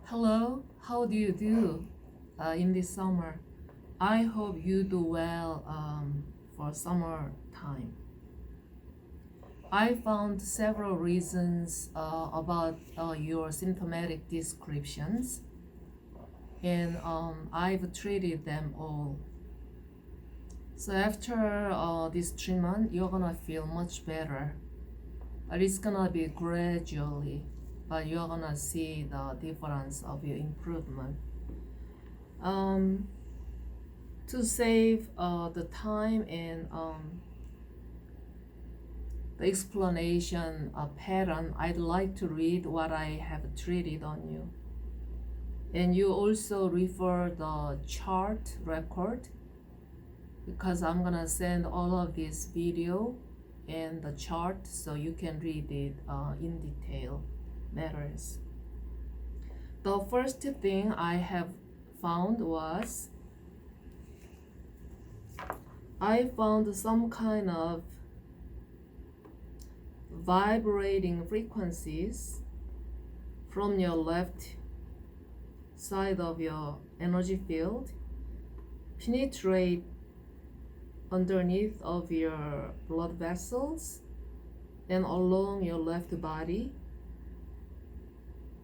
Hello, how do you do in this summer? I hope you do well for summer time. I found several reasons about your symptomatic descriptions, and I've treated them all. So after this treatment, you're gonna feel much better, but it's gonna be gradually, but you're gonna see the difference of your improvement. Um, to save the time and the explanation pattern, I'd like to read what I have treated on you. And you also refer the chart record because I'm gonna send all of this video and the chart so you can read it in detail matters. The first thing I have found was I found some kind of vibrating frequencies from your left side of your energy field penetrate underneath of your blood vessels and along your left body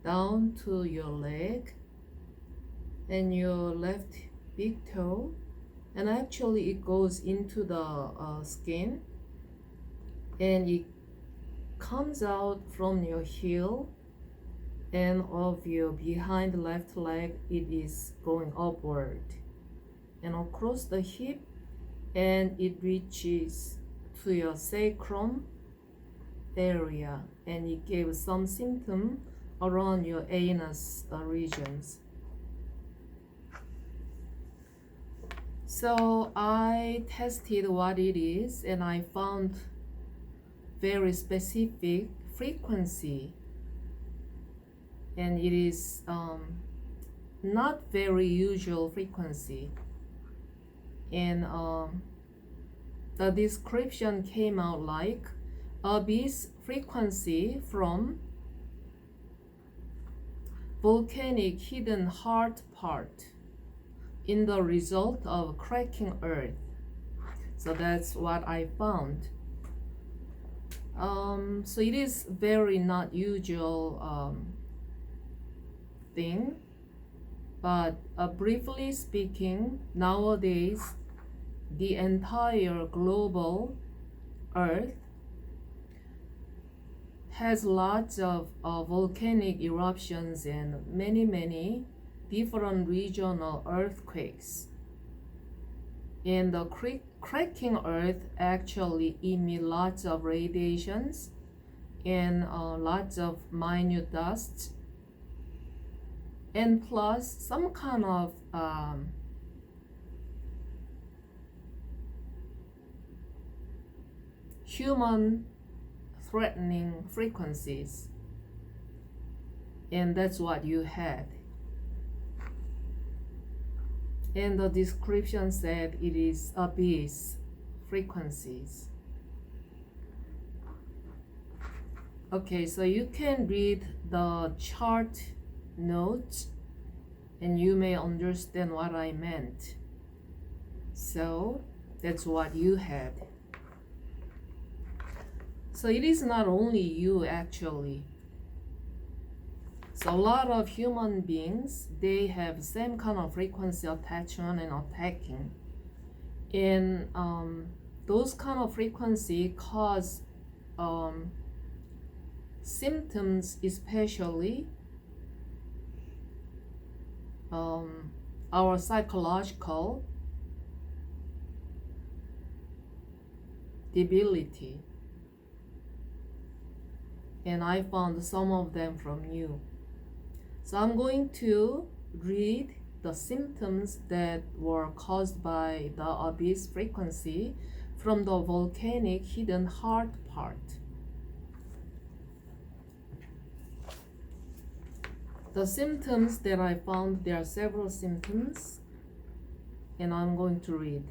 down to your leg and your left big toe, and actually it goes into the skin and it comes out from your heel and of your behind left leg. It is going upward and across the hip, and it reaches to your sacrum area, and it gave some symptom around your anus regions. So I tested what it is, and I found very specific frequency, and it is not very usual frequency, and the description came out like abyss frequency from volcanic hidden heart part in the result of cracking earth. So that's what I found. So it is very not usual thing, but briefly speaking, nowadays the entire global earth has lots of volcanic eruptions and many different regional earthquakes, and the cracking earth actually emit lots of radiations and lots of minute dust, and plus some kind of human threatening frequencies, and that's what you had. And the description said it is abyss frequencies. Okay, so you can read the chart notes and you may understand what I meant. So that's what you had. So it is not only you actually. So a lot of human beings, they have same kind of frequency attachment and attacking, and those kind of frequency cause symptoms, especially our psychological debility, and I found some of them from you. So I'm going to read the symptoms that were caused by the abyss frequency from the volcanic hidden heart part. The symptoms that I found, there are several symptoms, and I'm going to read.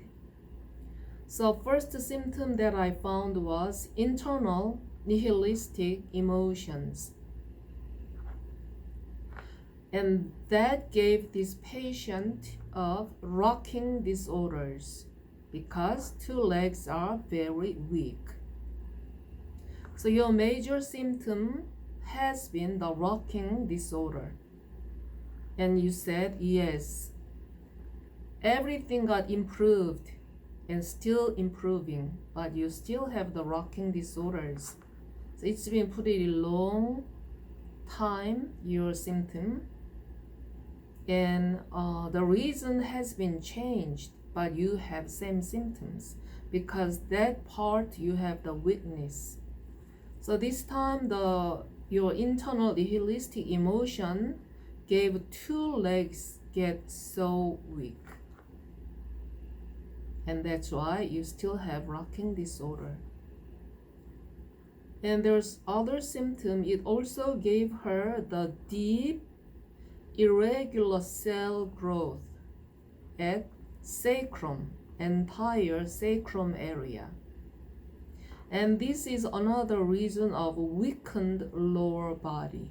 So first symptom that I found was internal nihilistic emotions. And that gave this patient of rocking disorders because two legs are very weak. So your major symptom has been the rocking disorder. And you said, yes, everything got improved and still improving, but you still have the rocking disorders. So it's been pretty long time, your symptom. And the reason has been changed, but you have same symptoms because that part you have the weakness. So this time your internal nihilistic emotion gave two legs get so weak. And that's why you still have rocking disorder. And there's other symptom. It also gave her the deep irregular cell growth at sacrum, entire sacrum area. And this is another reason of weakened lower body.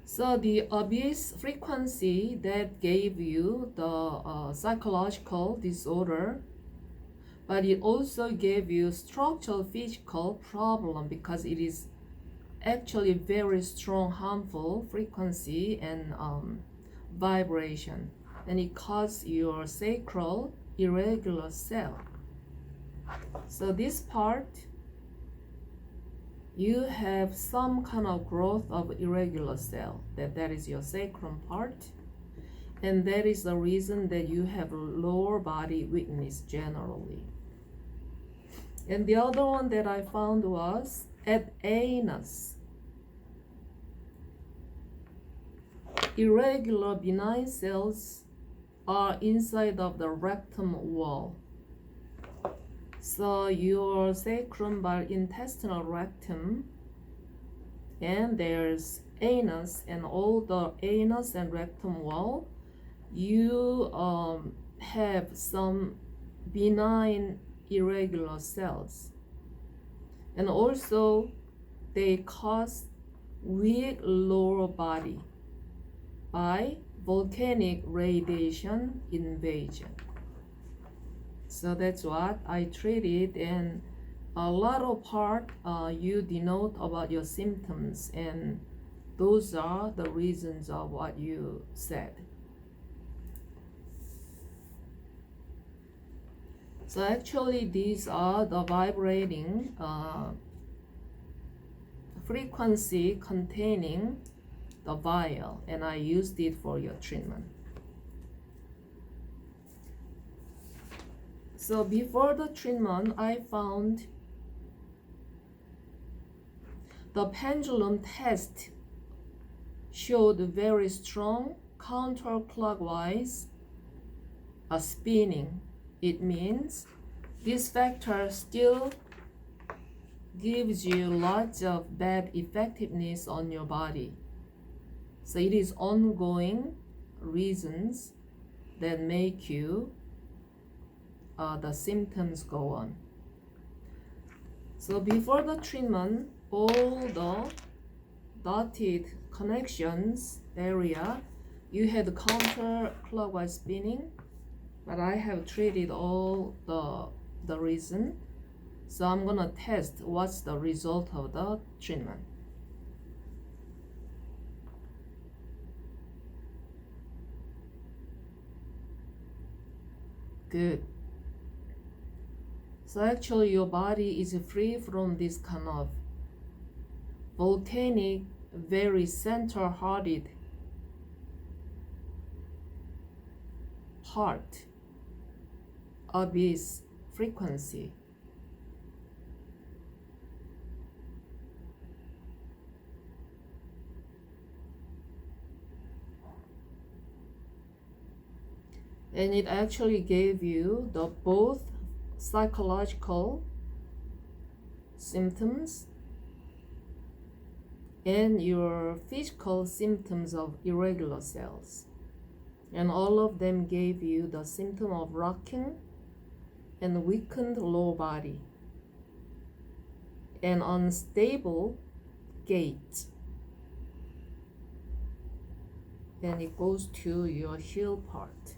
So the abyss frequency that gave you the psychological disorder, but it also gave you structural physical problem because it is actually very strong harmful frequency and vibration, and it causes your sacral irregular cell. So this part you have some kind of growth of irregular cell, that is your sacrum part, and that is the reason that you have lower body weakness generally. And the other one that I found was at anus. Irregular benign cells are inside of the rectum wall. So your sacrum by intestinal rectum, and there's anus, and all the anus and rectum wall, you have some benign irregular cells. And also they cause weak lower body by volcanic radiation invasion. So that's what I treated, and a lot of part you denote about your symptoms, and those are the reasons of what you said. So actually these are the vibrating frequency containing the vial, and I used it for your treatment. So before the treatment, I found the pendulum test showed very strong counterclockwise spinning. It means this factor still gives you lots of bad effectiveness on your body. So it is ongoing reasons that make you the symptoms go on. So before the treatment, all the dotted connections area, you had counterclockwise spinning, but I have treated all the reason. So I'm gonna test what's the result of the treatment. Good. So actually your body is free from this kind of volcanic, very center-hearted heart abyss frequency. And it actually gave you the both psychological symptoms and your physical symptoms of irregular cells. And all of them gave you the symptom of rocking and weakened lower body and unstable gait. and it goes to your heel part.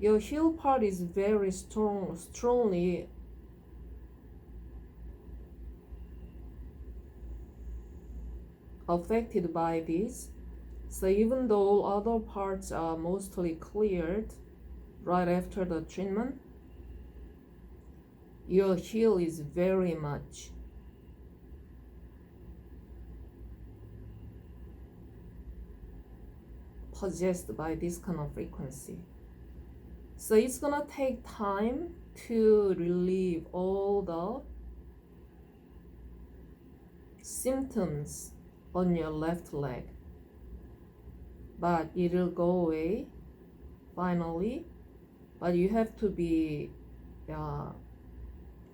Your heel part is very strongly affected by this. So even though other parts are mostly cleared right after the treatment, your heel is very much possessed by this kind of frequency. So it's gonna take time to relieve all the symptoms on your left leg, but it'll go away finally. But you have to be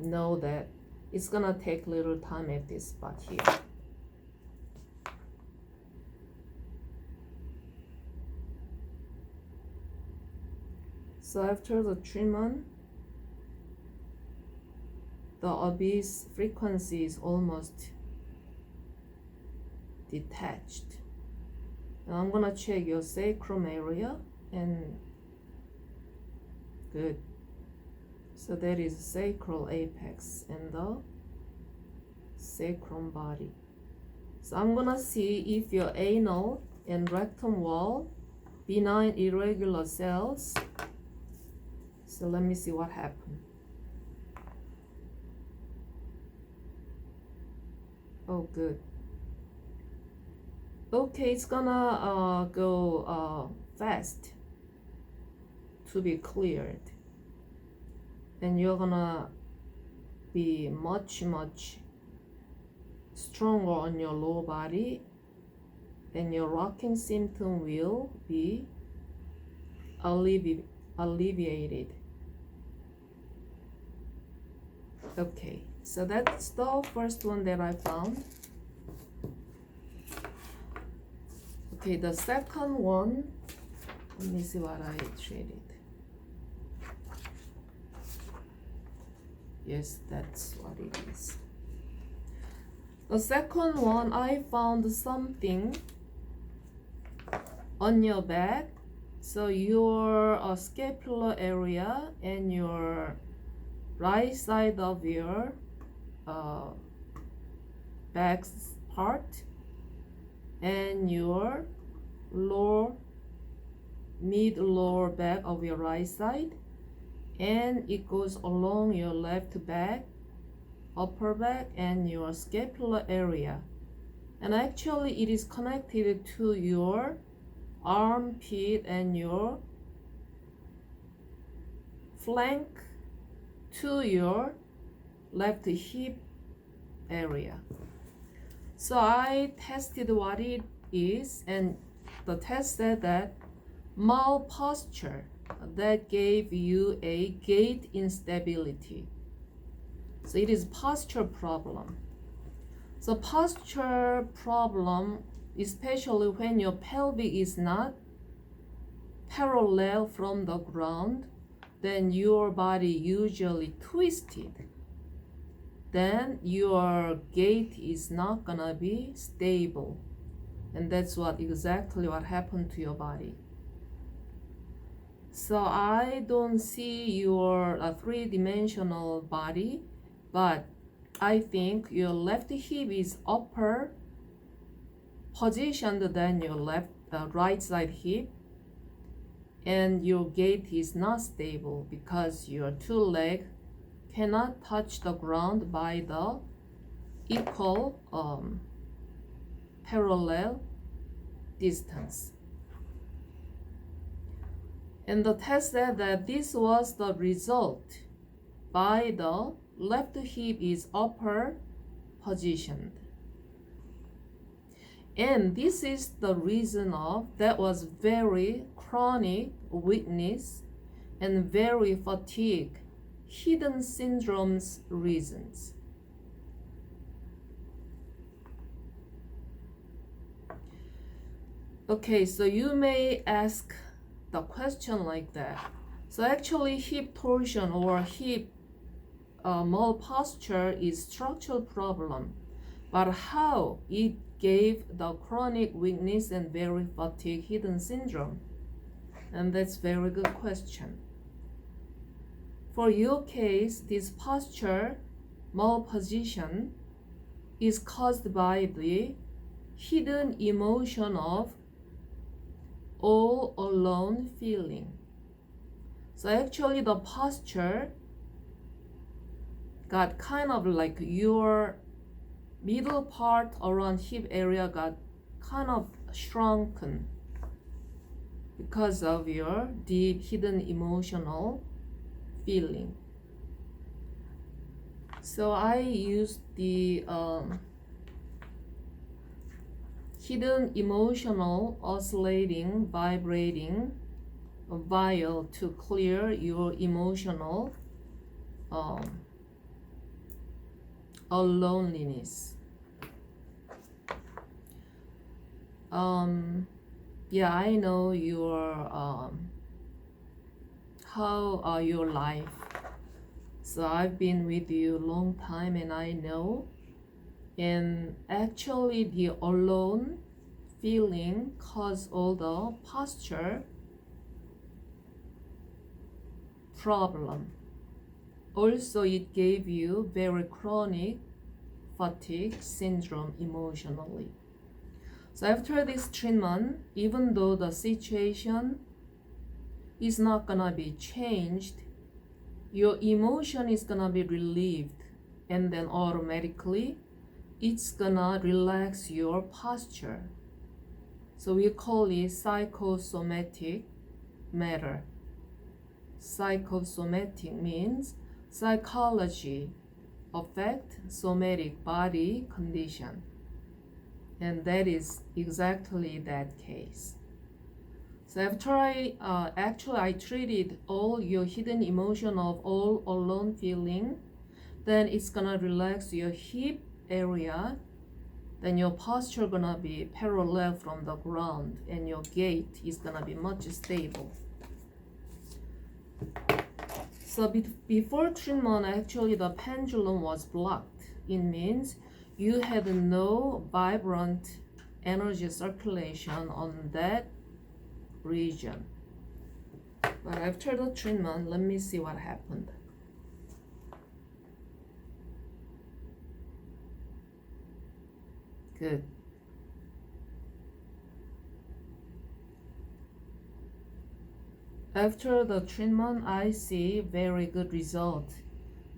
know that it's gonna take little time at this spot here. So after the treatment, the abyss frequency is almost detached. Now I'm gonna check your sacrum area, and good. So that is sacral apex and the sacrum body. So I'm gonna see if your anal and rectum wall benign irregular cells. So let me see what happened. Oh, good. Okay, it's gonna go fast to be cleared, and you're gonna be much stronger on your lower body, and your rocking symptom will be alleviated. Okay, so that's the first one that I found. Okay, the second one, let me see what I treated. Yes, that's what it is. The second one, I found something on your back. So your scapular area and your right side of your back part and your mid-lower back of your right side, and it goes along your left back, upper back, and your scapular area. And actually it is connected to your armpit and your flank to your left hip area. So I tested what it is, and the test said that malposture that gave you a gait instability. So it is posture problem. So posture problem, especially when your pelvic is not parallel from the ground, then your body usually twisted. Then your gait is not gonna be stable. And that's exactly what happened to your body. So I don't see your three-dimensional body, but I think your left hip is upper positioned than your right side hip, and your gait is not stable because your two legs cannot touch the ground by the equal parallel distance. And the test said that this was the result by the left hip is upper positioned. And this is the reason of that was very chronic weakness and very fatigue, hidden syndromes reasons. Okay, so you may ask the question like that. So actually hip torsion or hip malposture is structural problem, But how it gave the chronic weakness and very fatigue hidden syndrome? And that's very good question. For your case, this posture malposition is caused by the hidden emotion of all alone feeling. So actually the posture got kind of like your middle part around hip area got kind of shrunken because of your deep hidden emotional feeling. So I used the hidden emotional oscillating vibrating vial to clear your emotional loneliness. Yeah, I know your how your life. So I've been with you a long time and I know. And actually the alone feeling cause all the posture problem. Also it gave you very chronic fatigue syndrome emotionally. So after this treatment, even though the situation is not gonna be changed, your emotion is gonna be relieved, and then automatically it's gonna relax your posture. So we call it psychosomatic matter. Psychosomatic means psychology affect somatic body condition, and that is exactly that case. So after I treated all your hidden emotion of all alone feeling, then it's gonna relax your hip area, then your posture gonna be parallel from the ground and your gait is gonna be much stable. So before treatment, actually the pendulum was blocked. It means you had no vibrant energy circulation on that region. But after the treatment, let me see what happened. Good. After the treatment, I see very good result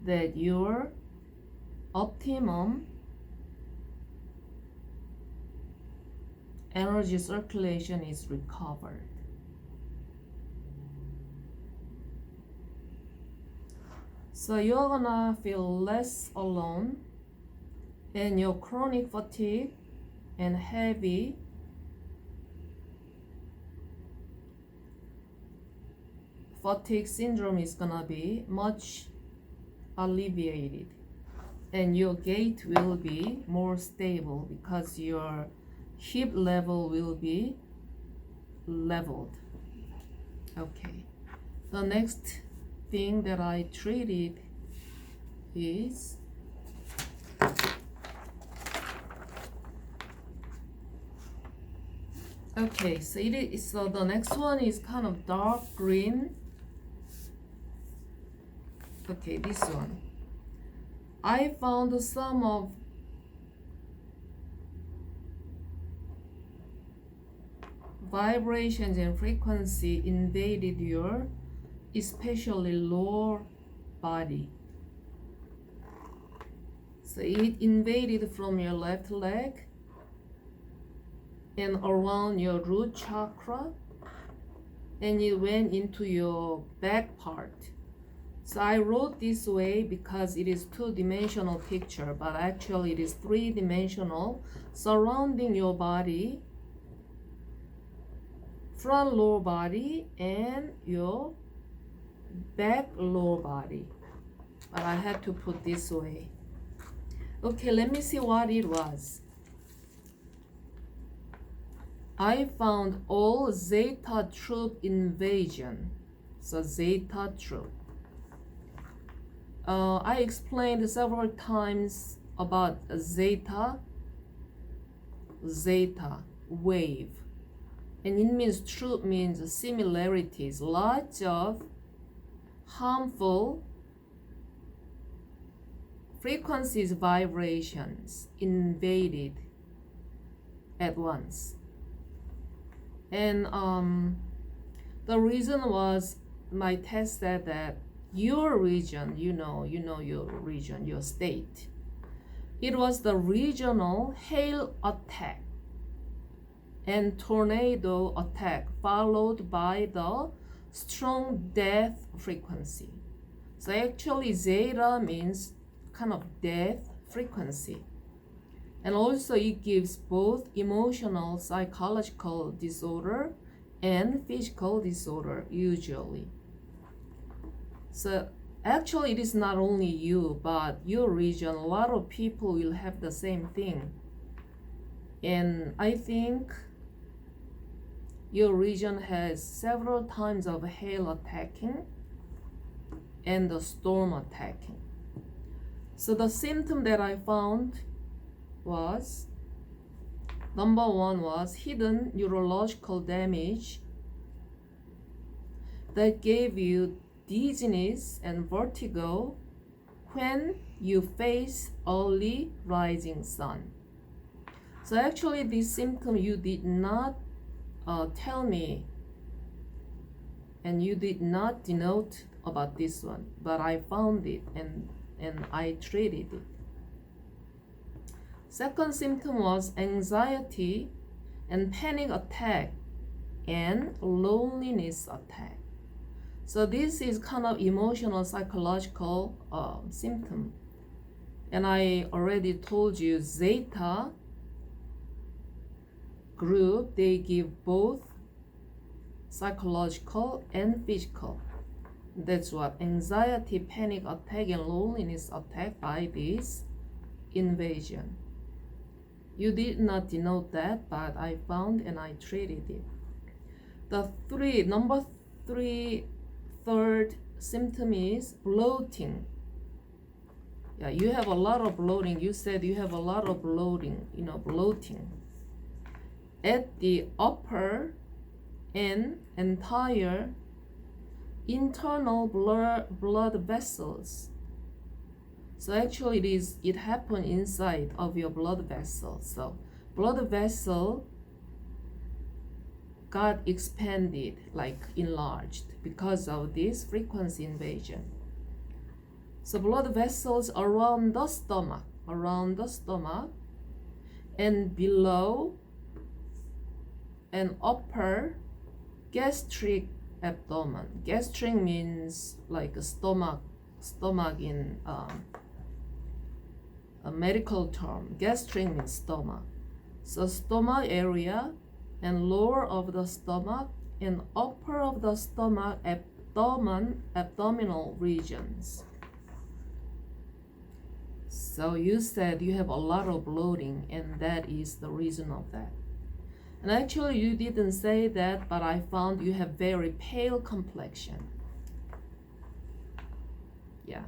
that your optimum energy circulation is recovered. So you're gonna feel less alone, and your chronic fatigue and heavy fatigue syndrome is gonna be much alleviated, and your gait will be more stable because your hip level will be leveled. Okay, the next thing that I treated is okay, so so the next one is kind of dark green. Okay, this one. I found some of vibrations and frequency invaded your especially lower body. So it invaded from your left leg and around your root chakra, and it went into your back part. So I wrote this way because it is two-dimensional picture, but actually it is three-dimensional, surrounding your body, front lower body, and your back lower body. But I had to put this way. Okay, let me see what it was. I found all zeta troop invasion. So zeta troop. I explained several times about zeta wave, and it means truth means similarities, lots of harmful frequencies, vibrations invaded at once. And the reason was my test said that your region, you know your region, your state, it was the regional hail attack and tornado attack followed by the strong death frequency. So actually zeta means kind of death frequency. And also it gives both emotional, psychological disorder and physical disorder usually. So actually it is not only you, but your region, a lot of people will have the same thing. And I think your region has several times of hail attacking and the storm attacking. So the symptom that I found was, number one was hidden neurological damage that gave you dizziness and vertigo when you face early rising sun. So actually this symptom you did not tell me, and you did not denote about this one, but I found it and I treated it. Second symptom was anxiety and panic attack and loneliness attack. So this is kind of emotional, psychological symptom. And I already told you zeta group, they give both psychological and physical. That's what anxiety, panic attack, and loneliness attack by this invasion. You did not denote that, but I found and I treated it. Number three, third symptom is bloating. Yeah, you have a lot of bloating. You said you have a lot of bloating, bloating at the upper and entire internal blood vessels. So actually it happened inside of your blood vessel. So blood vessel got expanded, like enlarged, because of this frequency invasion. So blood vessels around the stomach and below and upper gastric abdomen. Gastric means like a stomach in a medical term. Gastric means stomach. So stomach area and lower of the stomach and upper of the stomach, abdominal regions. So you said you have a lot of bloating, and that is the reason of that. And actually you didn't say that, but I found you have very pale complexion. Yeah.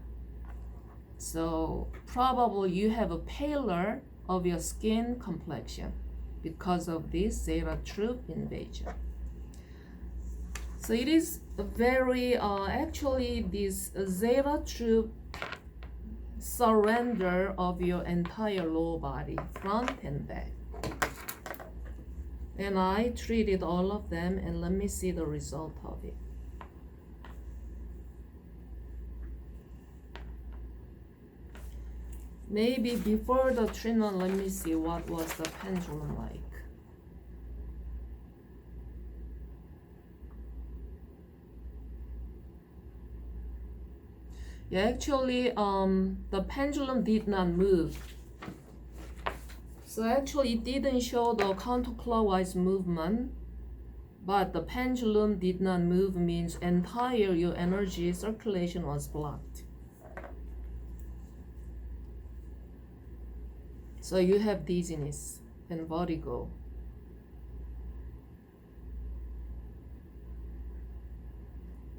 So probably you have a paler of your skin complexion because of this zeta troop invasion. So it is very actually this zeta troop surrender of your entire lower body, front and back. And I treated all of them, and let me see the result of it. Maybe before the treatment, let me see what was the pendulum like. Yeah, actually, the pendulum did not move. So actually, it didn't show the counterclockwise movement, but the pendulum did not move means entire your energy circulation was blocked. So you have dizziness and vertigo.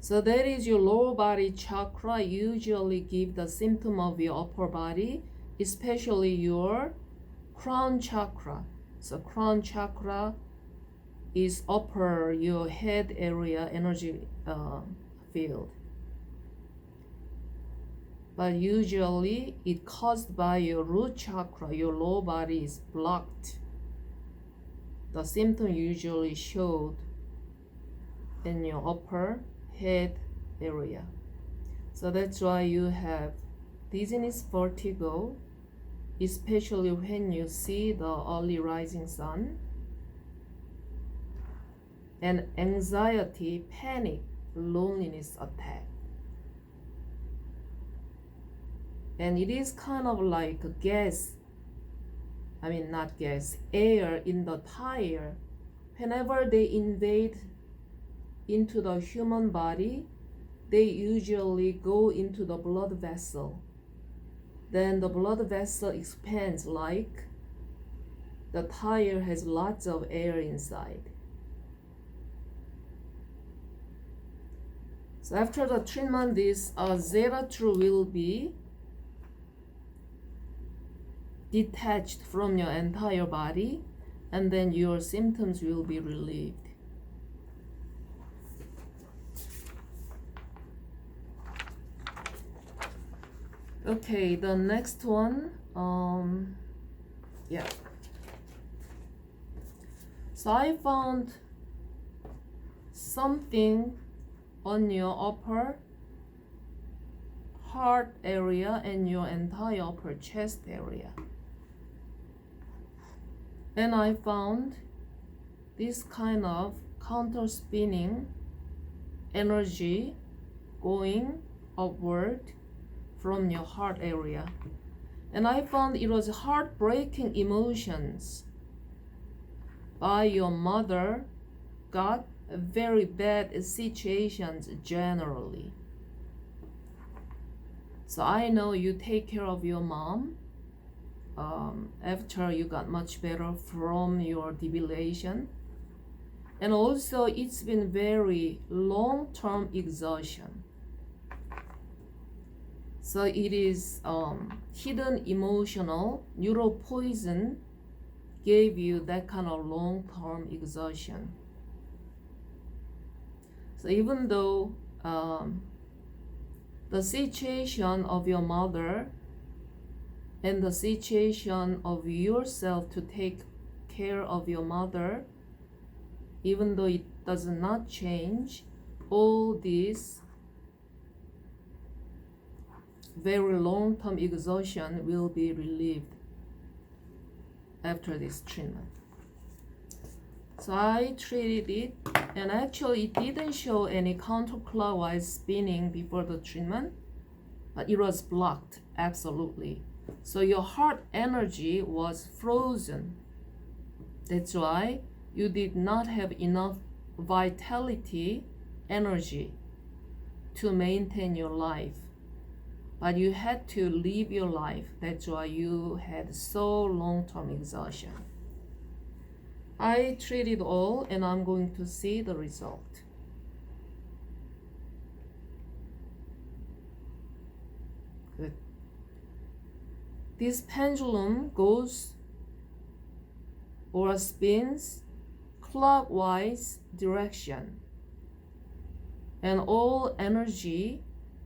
So that is your lower body chakra usually give the symptom of your upper body especially your crown chakra. So crown chakra is upper your head area energy field. But usually it caused by your root chakra, your lower body is blocked. The symptom usually showed in your upper head area. So that's why you have dizziness, vertigo, especially when you see the early rising sun, and anxiety, panic, loneliness attack. And it is kind of like gas, not gas, air in the tire. Whenever they invade into the human body, they usually go into the blood vessel. Then the blood vessel expands like the tire has lots of air inside. So after the treatment, this zeta true will be detached from your entire body, and then your symptoms will be relieved. Okay, the next one, so I found something on your upper heart area and your entire upper chest area. And I found this kind of counter spinning energy going upward from your heart area. And I found it was heartbreaking emotions by your mother got very bad situations generally. So I know you take care of your mom after you got much better from your debilation. And also it's been very long-term exhaustion. So it is hidden emotional neuropoison gave you that kind of long-term exhaustion. So even though the situation of your mother and the situation of yourself to take care of your mother, even though it does not change, all this very long-term exhaustion will be relieved after this treatment. So I treated it, and actually it didn't show any counterclockwise spinning before the treatment, but it was blocked, absolutely. So your heart energy was frozen. That's why you did not have enough vitality, energy to maintain your life. But you had to live your life. That's why you had so long-term exhaustion. I treated all, and I'm going to see the result. Good. This pendulum goes or spins clockwise direction, and all energy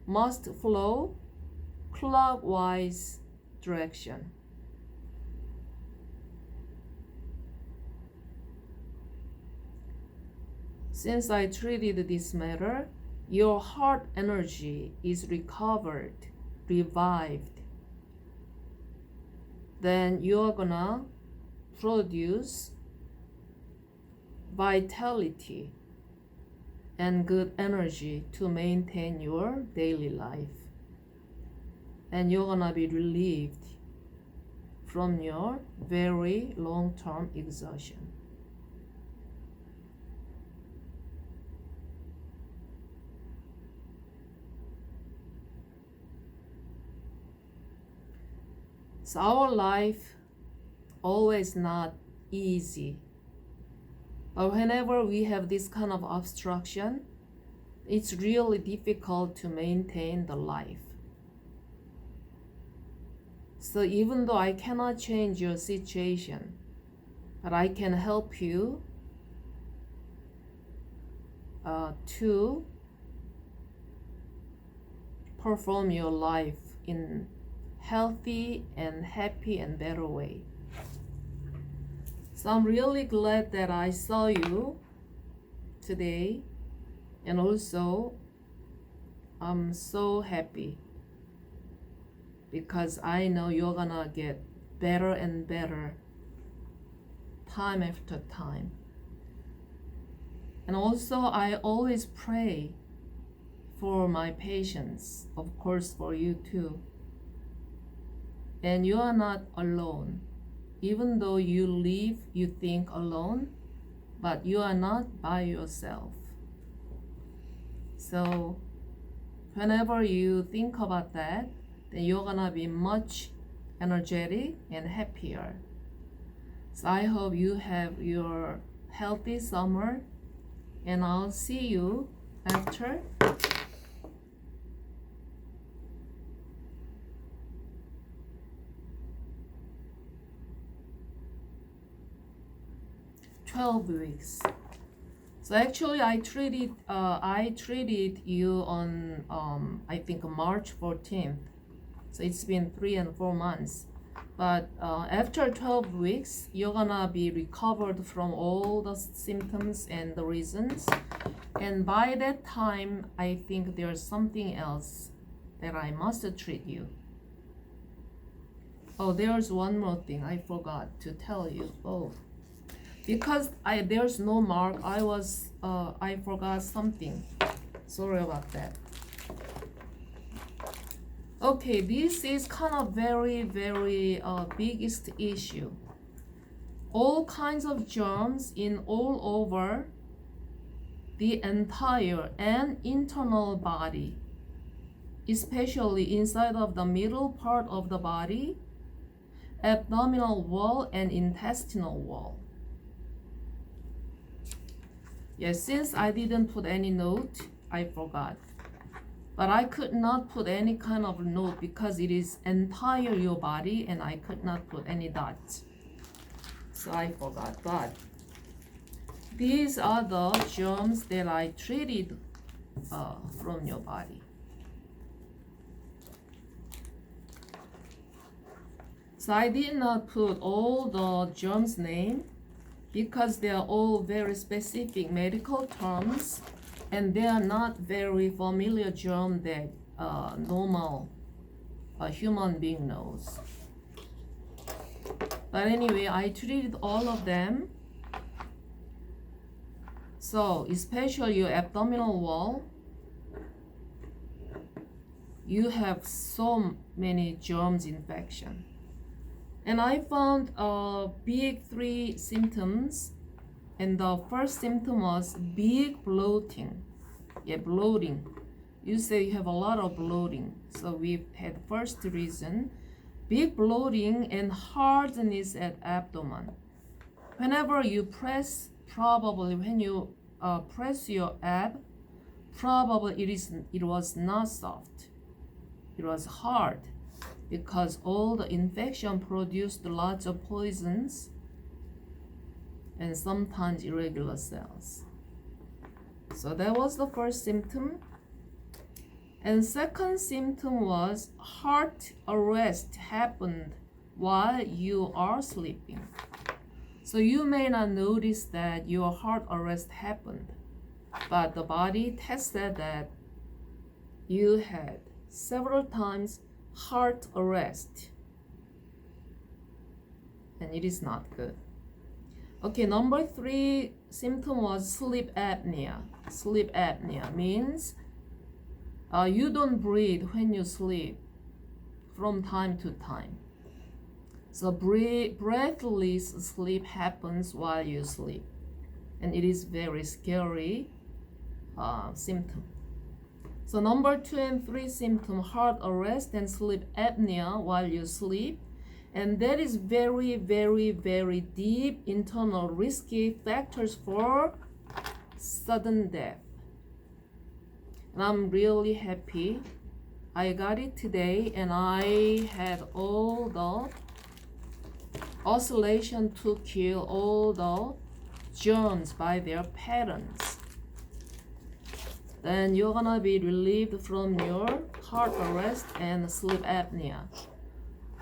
must flow clockwise direction. Since I treated this matter, your heart energy is recovered, revived. Then you're gonna produce vitality and good energy to maintain your daily life. And you're gonna be relieved from your very long-term exhaustion. So our life always not easy. But whenever we have this kind of obstruction, it's really difficult to maintain the life. So even though I cannot change your situation, but I can help you to perform your life in healthy and happy and better way. So I'm really glad that I saw you today, and also I'm so happy because I know you're gonna get better and better time after time. And also I always pray for my patients, of course for you too. And you are not alone. Even though you live, you think alone, but you are not by yourself. So whenever you think about that, then you're gonna be much energetic and happier. So I hope you have your healthy summer, and I'll see you after 12 weeks. So actually I treated you on I think March 14th. So it's been 3 and 4 months. But after 12 weeks, you're gonna be recovered from all the symptoms and the reasons. And by that time, I think there's something else that I must treat you. Oh, there's one more thing I forgot to tell you. Oh, because there's no mark, I forgot something. Sorry about that. Okay, this is kind of very biggest issue. All kinds of germs in all over the entire and internal body, especially inside of the middle part of the body, abdominal wall and intestinal wall. Yes, since I didn't put any note, I forgot. But I could not put any kind of note because it is entire your body and I could not put any dots. So I forgot. But these are the germs that I treated from your body. So I did not put all the germs name because they are all very specific medical terms. And they are not very familiar germ that normal human being knows. But anyway, I treated all of them. So especially your abdominal wall, you have so many germs infection. And I found big 3 symptoms. And the first symptom was big bloating. Yeah, bloating. You say you have a lot of bloating. So we've had first reason, big bloating and hardness at abdomen. Whenever you press, probably when you press your ab, probably it was not soft. It was hard because all the infection produced lots of poisons and sometimes irregular cells. So that was the first symptom. And second symptom was heart arrest happened while you are sleeping. So you may not notice that your heart arrest happened, but the body tested that you had several times heart arrest, and it is not good. Okay, number 3 symptom was sleep apnea. Sleep apnea means you don't breathe when you sleep from time to time. So breathless sleep happens while you sleep, and it is very scary symptom. So number 2 and 3 symptom, heart arrest and sleep apnea while you sleep. And that is very deep internal risky factors for sudden death. And I'm really happy I got it today, and I had all the oscillation to kill all the germs by their patterns. Then you're gonna be relieved from your heart arrest and sleep apnea.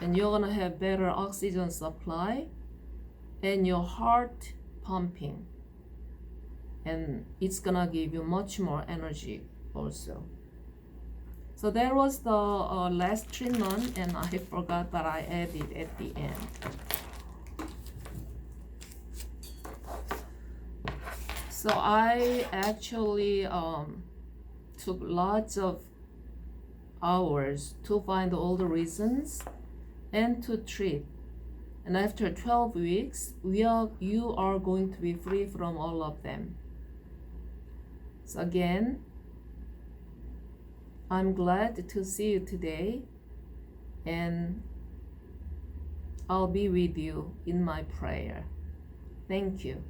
And you're gonna have better oxygen supply and your heart pumping. And it's gonna give you much more energy also. So that was the last treatment, and I forgot, but I added at the end. So I actually took lots of hours to find all the reasons and to treat. And after 12 weeks, you are going to be free from all of them. So again, I'm glad to see you today, and I'll be with you in my prayer. Thank you.